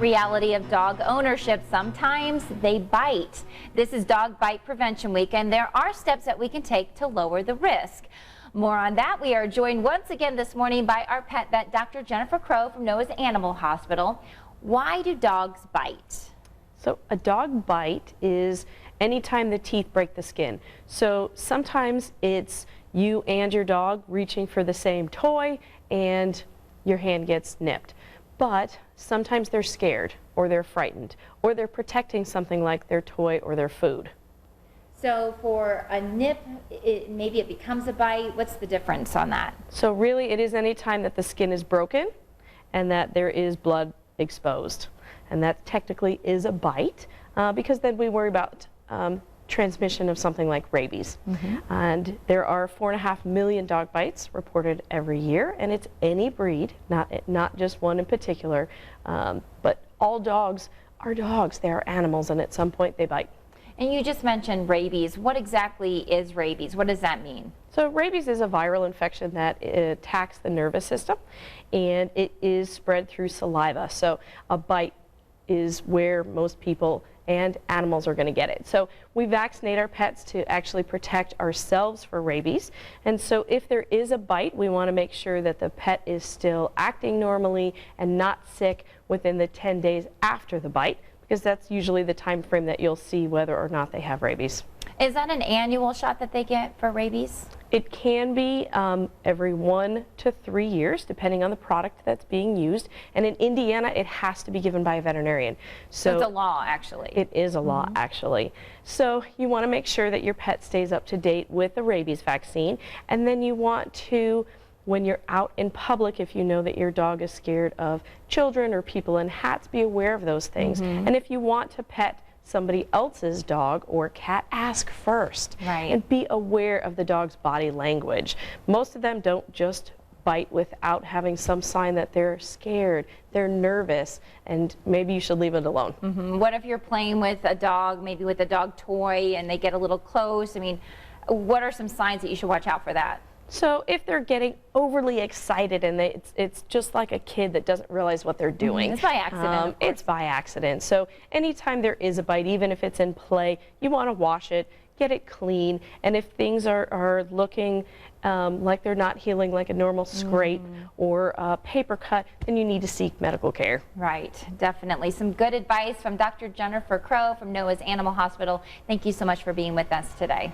Reality of dog ownership. Sometimes they bite. This is Dog Bite Prevention Week, and there are steps that we can take to lower the risk. More on that. We are joined once again this morning by our pet vet, Dr. Jennifer Crow from Noah's Animal Hospital. Why do dogs bite? So a dog bite is anytime the teeth break the skin. So sometimes it's you and your dog reaching for the same toy and your hand gets nipped. But sometimes they're scared or they're frightened or they're protecting something like their toy or their food. So for a nip, maybe it becomes a bite. What's the difference on that? So really it is any time that the skin is broken and that there is blood exposed. And that technically is a bite because then we worry about transmission of something like rabies. And there are 4.5 million dog bites reported every year, and it's any breed, not just one in particular, but all dogs are dogs. They are animals, and at some point they bite. And you just mentioned rabies. What exactly is rabies? What does that mean? So rabies is a viral infection that attacks the nervous system, and it is spread through saliva. So a bite is where most people and animals are going to get it. So we vaccinate our pets to actually protect ourselves for rabies. And so if there is a bite, we want to make sure that the pet is still acting normally and not sick within the 10 days after the bite, because that's usually the time frame that you'll see whether or not they have rabies. Is that an annual shot that they get for rabies? It can be every 1 to 3 years, depending on the product that's being used. And in Indiana, it has to be given by a veterinarian. So it's a law, actually. It is a law, actually. So you want to make sure that your pet stays up to date with the rabies vaccine. And then you want to, when you're out in public, if you know that your dog is scared of children or people in hats, be aware of those things. And if you want to pet somebody else's dog or cat, ask first. Right. And be aware of the dog's body language. Most of them don't just bite without having some sign that they're scared, they're nervous, and maybe you should leave it alone. What if you're playing with a dog, maybe with a dog toy, and they get a little close? I mean, what are some signs that you should watch out for that? So if they're getting overly excited and it's just like a kid that doesn't realize what they're doing. It's by accident. It's by accident. So anytime there is a bite, even if it's in play, you want to wash it, get it clean. And if things are looking like they're not healing, like a normal scrape or a paper cut, then you need to seek medical care. Right, definitely. Some good advice from Dr. Jennifer Crow from Noah's Animal Hospital. Thank you so much for being with us today.